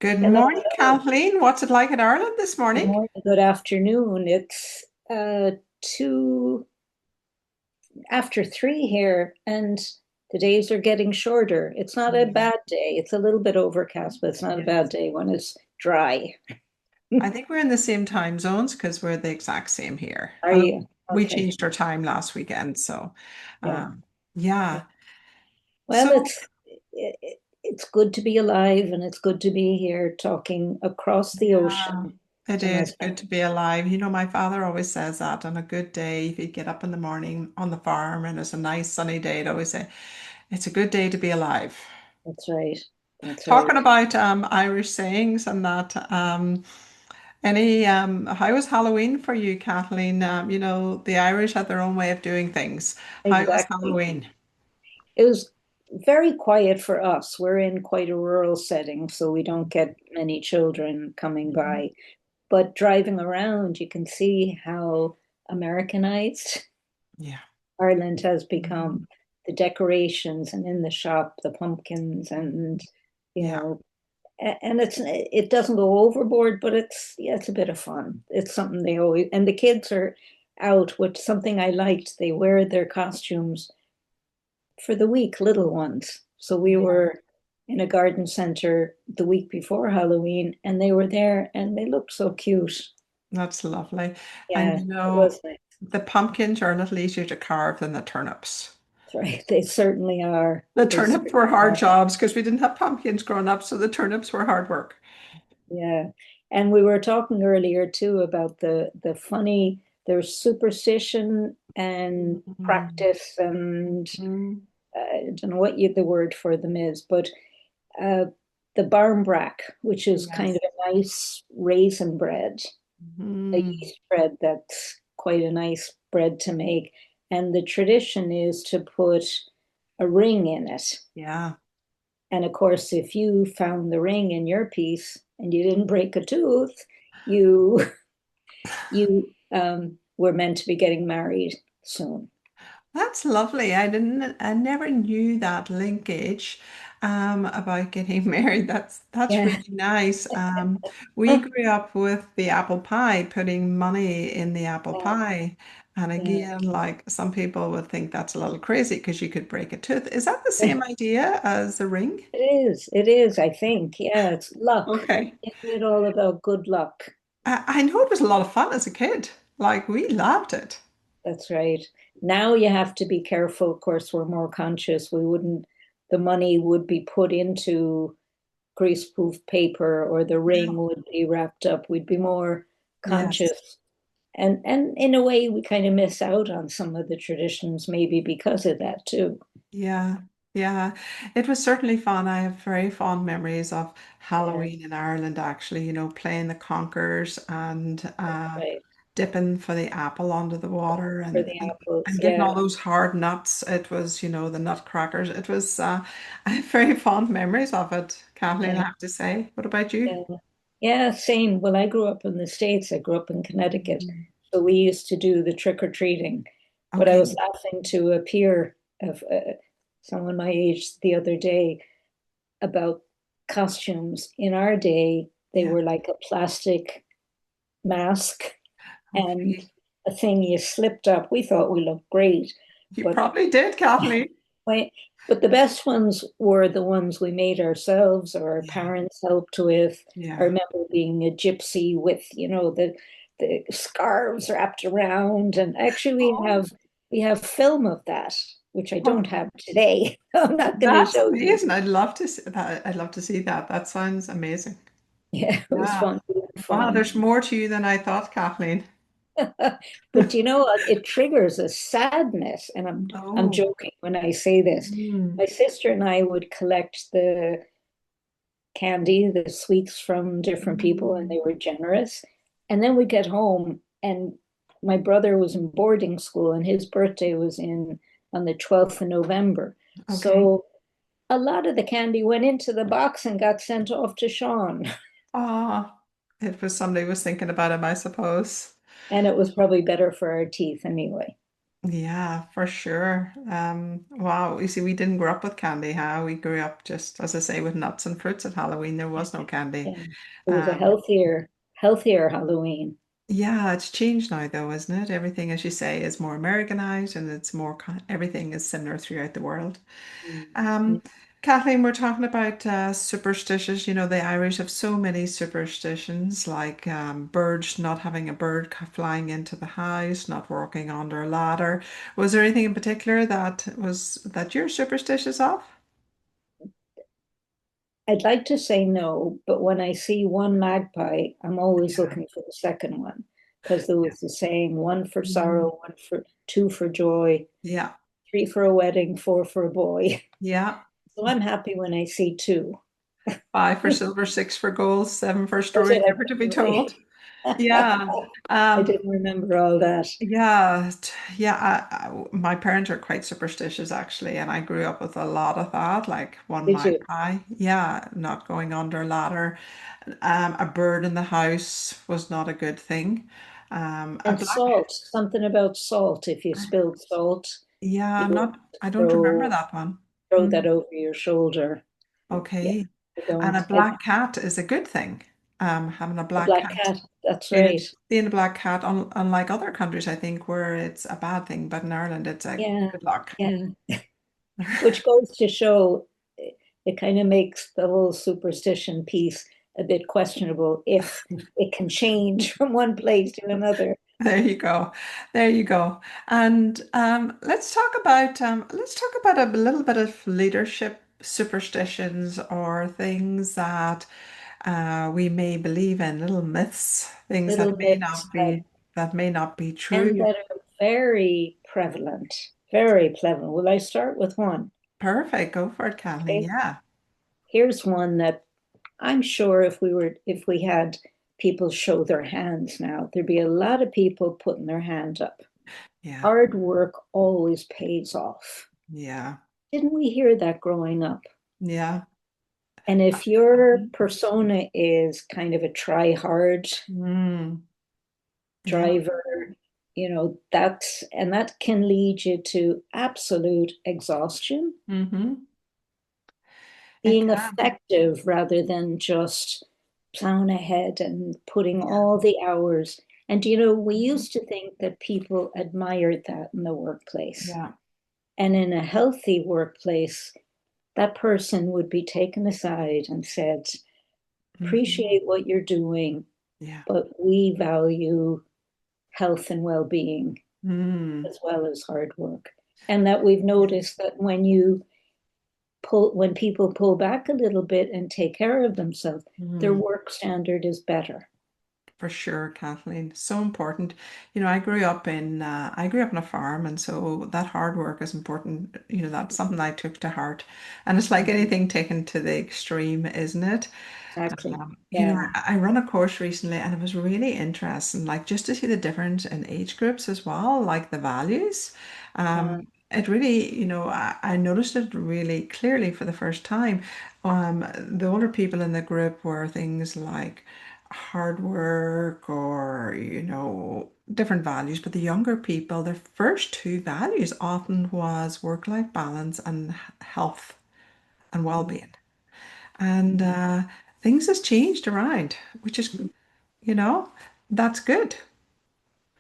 Good Hello, morning, hello. Kathleen. What's it like in Ireland this Good morning? morning, good afternoon. It's two after three here, and the days are getting shorter. It's not a Yeah. bad day. It's a little bit overcast, but it's not a bad Yes. day when it's dry. I think we're in the same time zones because we're the exact same here. Are And you? we Okay. changed our time last weekend. So, Yeah. um, Yeah. yeah. Well, So, it's good to be alive, and it's good to be here talking across the yeah, ocean it to my is good family. to be alive. My father always says that on a good day, if you get up in the morning on the farm and it's a nice sunny day, he'd always say, it's a good day to be alive. That's right. That's Talking right. about Irish sayings and that, how was Halloween for you, Kathleen? The Irish had their own way of doing things. How was Exactly. Halloween? It was very quiet for us. We're in quite a rural setting, so we don't get many children coming Mhm. by. But driving around, you can see how Americanized Yeah. Ireland has Mhm. become. The decorations and in the shop, the pumpkins, and you Yeah, know, and it doesn't go overboard, but it's yeah, it's a bit of fun. It's something they always and the kids are out, which something I liked. They wear their costumes for the week, little ones. So we yeah, were in a garden center the week before Halloween, and they were there, and they looked so cute. that's lovely. And Yeah, it was nice. the pumpkins are a little easier to carve than the turnips. That's right. They certainly are. The They turnips were certainly hard are. jobs because we didn't have pumpkins growing up, so the turnips were hard work. Yeah. And we were talking earlier too about the funny, there's superstition and Mhm. practice and Mhm. I don't know what the word for them is, but uh, the barmbrack, which is kind Yes. of a nice raisin bread, a Mhm. yeast bread that's quite a nice bread to make. And the tradition is to put a ring in it. Yeah. And of course, if you found the ring in your piece and you didn't break a tooth, you you were meant to be getting married soon. That's lovely. I never knew that linkage about getting married. That's Yeah. really nice. We grew up with the apple pie, putting money in the apple Yeah, pie. And yeah. again, like some people would think that's a little crazy because you could break a tooth. Is that the same idea as the ring? It is, I think. Yeah, it's luck. Okay. Isn't it all about good luck? I know it was a lot of fun as a kid. Like we loved it. That's right. Now you have to be careful. Of course, we're more conscious. We wouldn't, the money would be put into greaseproof paper or the Yeah. ring would be wrapped up. We'd be more Yes. conscious. And in a way, we kind of miss out on some of the traditions, maybe because of that too. Yeah, yeah. It was certainly fun. I have very fond memories of Yeah, Halloween in Ireland, actually, playing the conkers and right. dipping for the apple under the water For and, the and, apples. and getting Yeah, all those hard nuts. It was, the nutcrackers. It was, I have very fond memories of it, Kathleen, I yeah, have to say. What about you? yeah. Yeah, same. Well, I grew up in the States. I grew up in Connecticut. Mhm. So we used to do the trick or treating. But I Okay. was laughing to a peer of someone my age the other day about costumes. In our day, they Yeah. were like a plastic mask and Okay. a thing you slipped up. We thought we looked great, You but probably did, Kathleen. wait, but the best ones were the ones we made ourselves or our Yeah. parents helped with. I Yeah. remember being a gypsy with, the scarves wrapped around. And actually Oh, we have film of that, which I don't oh, have today. I'm not going to that's show you. amazing. I'd love to see that. I'd love to see that. That sounds amazing. Yeah, it was Yeah. fun. We had Wow, fun. there's more to you than I thought, Kathleen. But you know what? It triggers a sadness, and I'm Oh. joking when I say this. Mm. My sister and I would collect the candy, the sweets from different people, and Mm. they were generous. And then we get home, and my brother was in boarding school, and his birthday was in on the 12th of November. Okay. So a lot of the candy went into the box and got sent off to Sean. Ah, it was somebody was thinking about him, I suppose. And it was probably better for our teeth anyway. Yeah, for sure. Wow. You see, we didn't grow up with candy, huh? We grew up just, as I say, with nuts and fruits at Halloween. There was no candy. Yeah. It was a Um, healthier Halloween. yeah, it's changed now, though, isn't it? Everything, as you say, is more Americanized and it's more, everything is similar throughout the world. Mm. Um, Kathleen, we're talking about superstitions. You know, the Irish have so many superstitions, like birds not having a bird flying into the house, not walking under a ladder. Was there anything in particular that you're superstitious of? I'd like to say no, but when I see one magpie, I'm always Yeah, looking for the second one because there was the saying one for mm, sorrow, one for two for joy, yeah, three for a wedding, four for a boy. yeah. So I'm happy when I see two. Five for silver, six for gold, seven for Was stories it never to be actually? told. Yeah. I Um, didn't remember all that. yeah. My parents are quite superstitious actually, and I grew up with a lot of that. Like one Did you? magpie, yeah, not going under a ladder. A bird in the house was not a good thing. A And black, salt, something about salt. If you spilled salt, yeah, you I'm were not. to I don't remember throw that one. throw Mm, that over your shoulder. Yeah, okay, I and a don't. black cat is a good thing. Having a A black black cat. cat. That's Being right. being a black cat, unlike other countries, I think, where it's a bad thing, but in Ireland, it's a Yeah, good luck. yeah. Which goes to show it kind of makes the whole superstition piece a bit questionable if it can change from one place to another. There you go. There you go. And let's talk about a little bit of leadership superstitions or things that we may believe in, little myths, things Little myths that may not be and true. that are very prevalent. Very prevalent. Will I start with one? Perfect. Go for it, Kathleen. Okay. Yeah. Here's one that I'm sure if we had people show their hands now, there'd be a lot of people putting their hand up. Yeah. Hard work always pays off. Yeah. Didn't we hear that growing up? Yeah. And if your persona is kind of a try hard Mm, yeah. driver, that can lead you to absolute exhaustion. Mm-hmm. It Being can. effective rather than just plowing ahead and putting Yeah. all the hours. And we Mhm. used to think that people admired that in the workplace. Yeah. And in a healthy workplace, that person would be taken aside and said, Hmm. appreciate what you're doing, Yeah. but we value health and well being Mm. as well as hard work. And that we've Yeah. noticed that when people pull back a little bit and take care of themselves, their Mm. work standard is better. For sure, Kathleen. So important. You know, I grew up on a farm, and so that hard work is important. You know, that's something I took to heart. And it's like anything taken to the extreme, isn't it? Exactly. You know, Yeah. I run a course recently and it was really interesting, like just to see the difference in age groups as well, like the values. Uh, It really, I noticed it really clearly for the first time. The older people in the group were things like hard work or, different values, but the younger people, their first two values often was work-life balance and health and well-being. And things has changed around, which is, you know, that's good.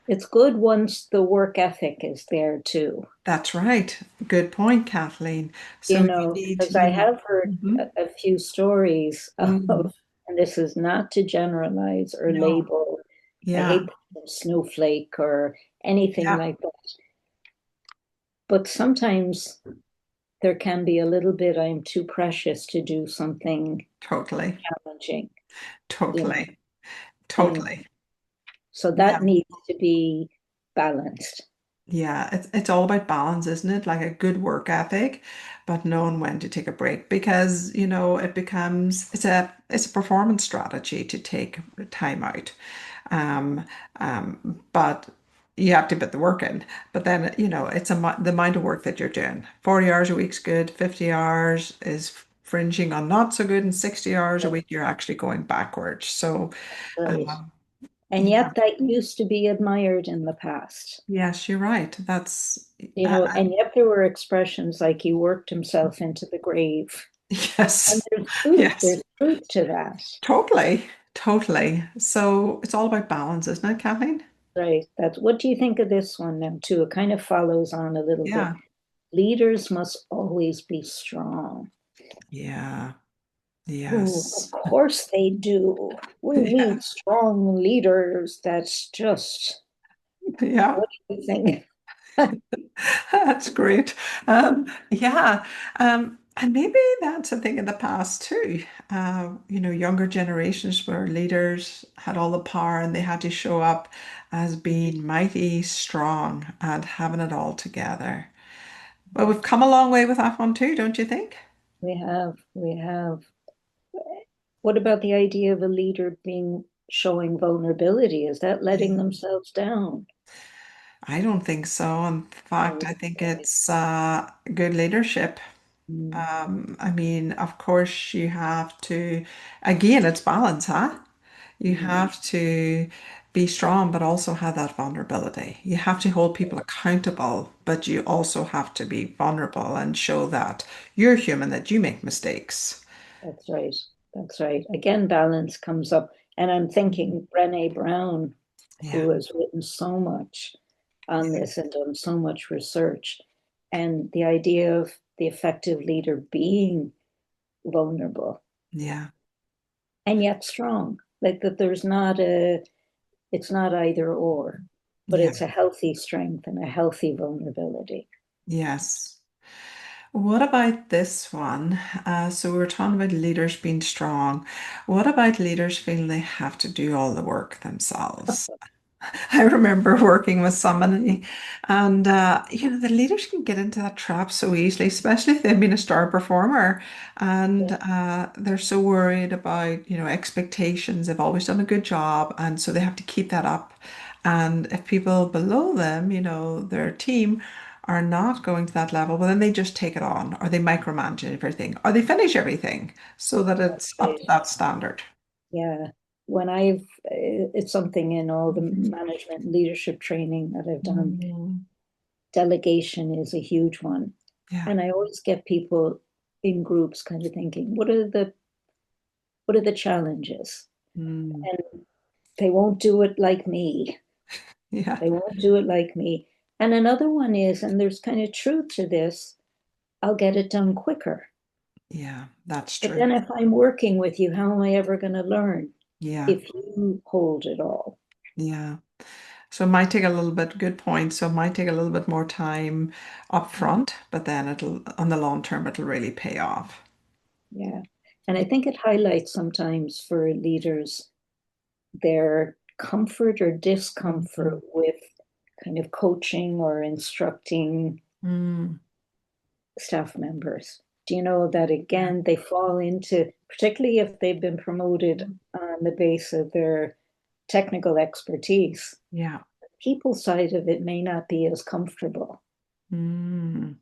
it's good once the work ethic is there too. That's right. Good point, Kathleen. So you need, Because I have heard mhm, a few stories mhm. of, and this is not to generalize or No, label, I yeah, hate the term snowflake or anything yeah, like that. But sometimes there can be a little bit, I'm too precious to do something totally, challenging, you know, totally, and totally. so Yeah. that needs to be balanced. Yeah, it's all about balance, isn't it? Like a good work ethic, but knowing when to take a break because, it becomes it's a performance strategy to take time out. Um, but you have to put the work in. But then, the amount of work that you're doing. 40 hours a week's good, 50 hours is fringing on not so good, and 60 hours a week you're actually going backwards. So Right. And Yeah. yet that used to be admired in the past. Yes, you're right. That's You know, and yet there were expressions like he worked himself into the grave. And yes. there's Yes. truth to that. Totally. Totally. So it's all about balance, isn't it, Kathleen? Right. That's what do you think of this one now, too? It kind of follows on a little bit. Yeah. Leaders must always be strong. Yeah. Oh, of Yes. course they do. We Yeah. need strong leaders. That's just Yeah. what do you think? That's great. Yeah. And maybe that's a thing in the past too. Younger generations where leaders had all the power and they had to show up as being mighty strong and having it all together. But we've come a long way with that one too, don't you think? We have. What about the idea of a leader being showing vulnerability? Is that letting themselves down? I don't think so. In fact, Oh, I think right. it's good leadership. Mm, I mean, of course, you have to, again, it's balance, huh? You mm, have to be strong, but also have that vulnerability. You have to hold people accountable, but you also have to be vulnerable and show that you're human, that you make mistakes. that's right. That's right. Again, balance comes up. And I'm Mhm. thinking Brené Brown, Yeah, who has written so much on yeah, this and done so much research, and the idea of the effective leader being vulnerable yeah, and yet strong. Like that there's not a, it's not either or, but yeah, it's a healthy strength and a healthy vulnerability. yes. What about this one? So we were talking about leaders being strong. What about leaders feeling they have to do all the work themselves? I remember working with somebody, and the leaders can get into that trap so easily, especially if they've been a star performer, and Yeah, they're so worried about expectations. They've always done a good job, and so they have to keep that up. And if people below them, their team, are not going to that level, well, then they just take it on, or they micromanage everything, or they finish everything so that that's it's up right. to that standard. Yeah. When I've, it's something in all the Mhm. management and leadership training that I've done. Mhm. Delegation is a huge one. Yeah. And I always get people in groups kind of thinking, what are the challenges? Mm. And they won't do it like me. Yeah. They won't do it like me. And another one is, and there's kind of truth to this, I'll get it done quicker. Yeah, that's But true. then if I'm working with you, how am I ever going to learn Yeah, if you hold it all? yeah. So it might take a little bit, good point. So it might take a little bit more time up front, but then on the long term, it'll really pay off. Yeah. And I think it highlights sometimes for leaders their comfort or discomfort Mhm. with kind of coaching or instructing Mm, staff members. Do you know that yeah, again, they fall into, particularly if they've been promoted on the base of their technical expertise, yeah. people side of it may not be as comfortable, Mm,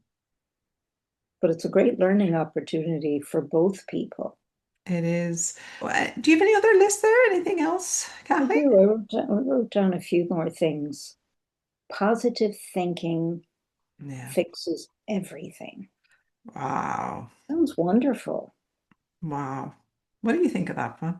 but it's a great learning opportunity for both people. it is. Do you have any other list there? Anything else, I Kathleen? do. I wrote down a few more things. Positive thinking Yeah. fixes everything. Wow. Sounds wonderful. Wow. What do you think of that one?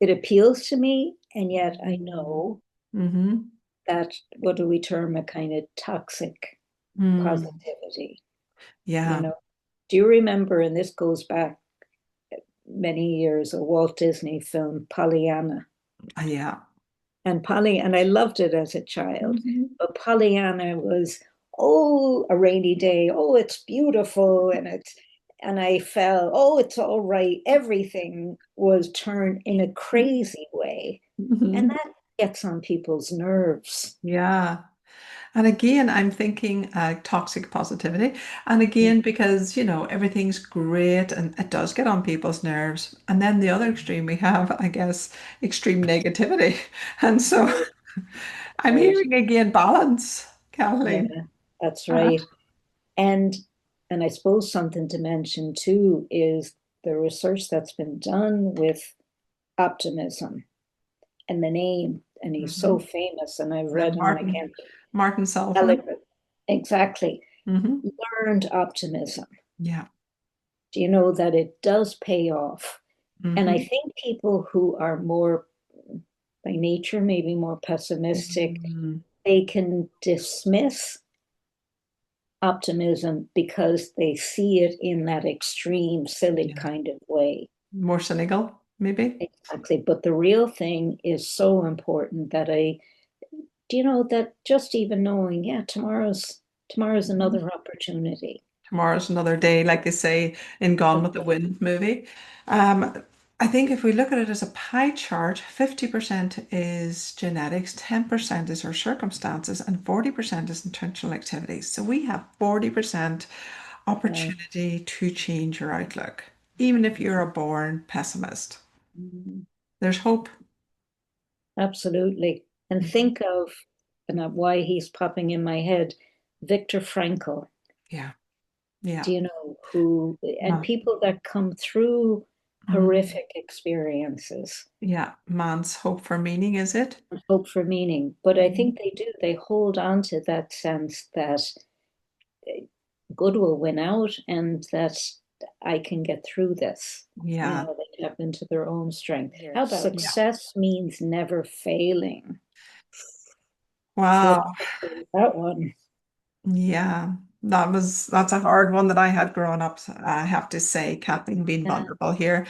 It appeals to me, and yet I Mm-hmm. know Mm-hmm. that what do we term a kind of toxic Mm. positivity, you Yeah. know? Do you remember, and this goes back many years, a Walt Disney film, Pollyanna? Yeah. And I loved it as a child. Mm-hmm. But Pollyanna was, oh, a rainy day. Oh, it's beautiful. And I felt, oh, it's all right. Everything was turned in a crazy way. And Mm-hmm. that gets on people's nerves. Yeah. And again, I'm thinking toxic positivity. And again, because, everything's great and it does get on people's nerves. And then the other extreme we have, I guess, extreme negativity. And so Right, I'm right. hearing again balance, Yeah, Kathleen. that's Uh, right. And and I suppose something to mention too is the research that's been done with optimism and the name, and he's so Hmm. famous, and I've read him, I Martin, can't Martin Sullivan. eloquent. Exactly. Hmm. Learned optimism. Yeah. Do you know that it does pay off? And I Hmm. think people who are more by nature, maybe more pessimistic, Hmm. they can dismiss optimism because they see it in that extreme, silly Yeah. kind of way. More cynical, maybe. Exactly. But the real thing is so important that do you know that just even knowing, yeah, tomorrow's Mhm. another opportunity. Tomorrow's another day, like they say in Gone with the Wind movie. I think if we look at it as a pie chart, 50% is genetics, 10% is our circumstances, and 40% is intentional activities. So we have 40% Yeah. opportunity to change your outlook, even if you're a born pessimist. Mhm. There's hope. Absolutely. And Mhm. think of and why he's popping in my head, Viktor Frankl. Yeah, yeah. Do you know who, and Ma- people that come through mm, horrific experiences yeah, man's hope for meaning, is it? hope for meaning. But I Mhm. think they hold on to that sense that good will win out and that I can get through this. You Yeah, know, they tap into their own strength. How about yeah. success means never failing? What Wow. is that one? Yeah, that's a hard one that I had growing up. I have to say, Kathleen, being Yeah, vulnerable here,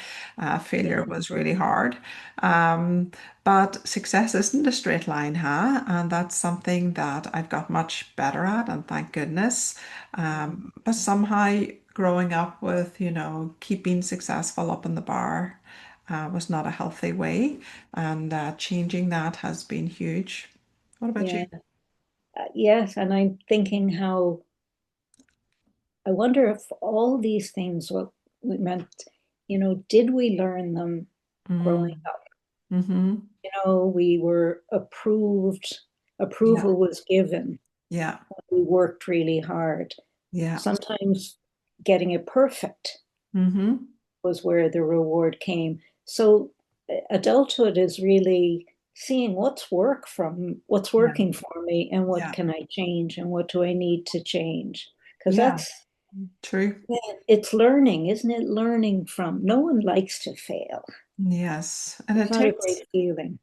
failure yeah, was really hard. Um, but success isn't a straight line, huh? And that's something that I've got much better at, and thank goodness. But somehow growing up with, keeping successful up in the bar, was not a healthy way, and changing that has been huge. What about you? yeah. Yes, and I'm thinking how I wonder if all these things what we meant, did we learn them growing Mm, up? mm-hmm. We were approved, Yeah. approval was given. Yeah, We worked really hard. yeah. Sometimes getting it perfect Mm-hmm. was where the reward came. So adulthood is really seeing what's Yeah, working for me and what yeah, can I change and what do I need to change? Because yeah. True. it's learning, isn't it? Learning from no one likes to fail. Yes. And It's not a great feeling.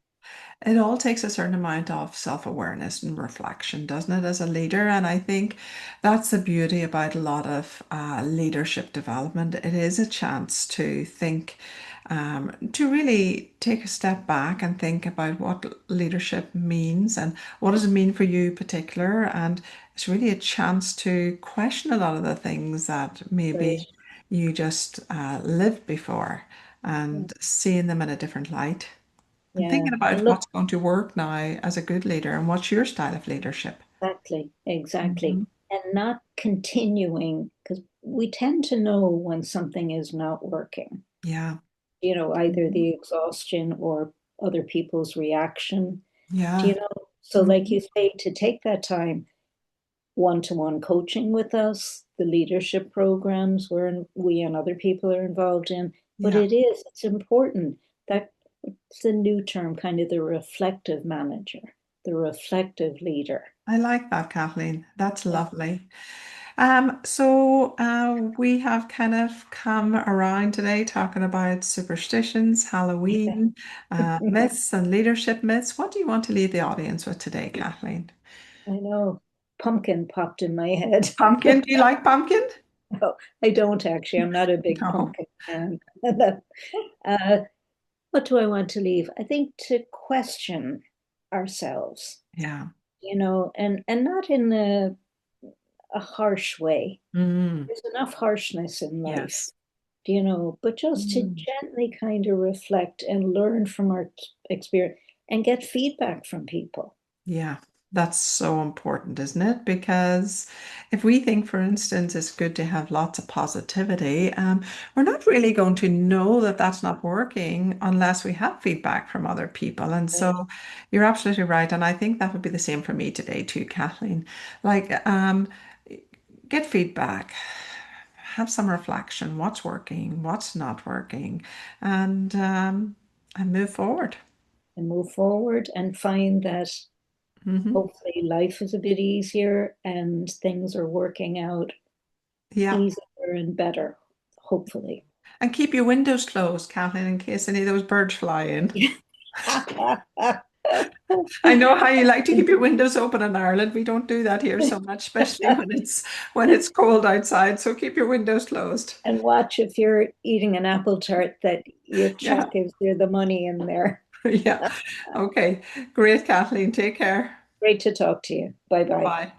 it all takes a certain amount of self-awareness and reflection, doesn't it, as a leader? And I think that's the beauty about a lot of leadership development. It is a chance to think, to really take a step back and think about what leadership means and what does it mean for you in particular. And it's really a chance to question a lot of the things that Right. maybe you just lived before Yeah. and seeing them in a different light. And Yeah. thinking about And look, what's going to work now as a good leader and what's your style of leadership. exactly, exactly. Hmm. And not continuing, because we tend to know when something is not working, Yeah. either Mhm. the exhaustion or other people's reaction. Do Yeah. you know? So, like Mhm. you say, to take that time, one-to-one coaching with us, the leadership programs we and other people are involved in. But Yeah. it's important that it's a new term, kind of the reflective manager, the reflective leader. I like that, Kathleen. That's Yeah. lovely. So we have kind of come around today talking about superstitions, Halloween, myths, and leadership myths. What do you want to leave the audience with today, Kathleen? I know. Pumpkin popped in my head. Pumpkin? Do you like pumpkin? No, I don't actually. I'm not a big No. pumpkin fan. uh, what do I want to leave? I think to question ourselves, Yeah. and not in a harsh way. Mm. There's enough harshness in life, Yes. but just to Mm. gently kind of reflect and learn from our experience and get feedback from people. Yeah, that's so important, isn't it? Because if we think, for instance, it's good to have lots of positivity, we're not really going to know that that's not working unless we have feedback from other people. And Right. so you're absolutely right. And I think that would be the same for me today too, Kathleen. Like, get feedback, have some reflection, what's working, what's not working, and And move forward. and move forward and find that Hmm. hopefully life is a bit easier and things are working out Yeah. easier and better, hopefully. And keep your windows closed, Kathleen, in case any of those birds fly in. I know how you like to keep your windows open in Ireland. We don't do that here so much, especially when it's cold outside. So keep your windows closed. And watch if you're eating an apple tart that you Yeah. check if there's the money in there. Yeah. Okay. Great, Kathleen. Take care. Great to talk to you. Bye bye. Bye-bye.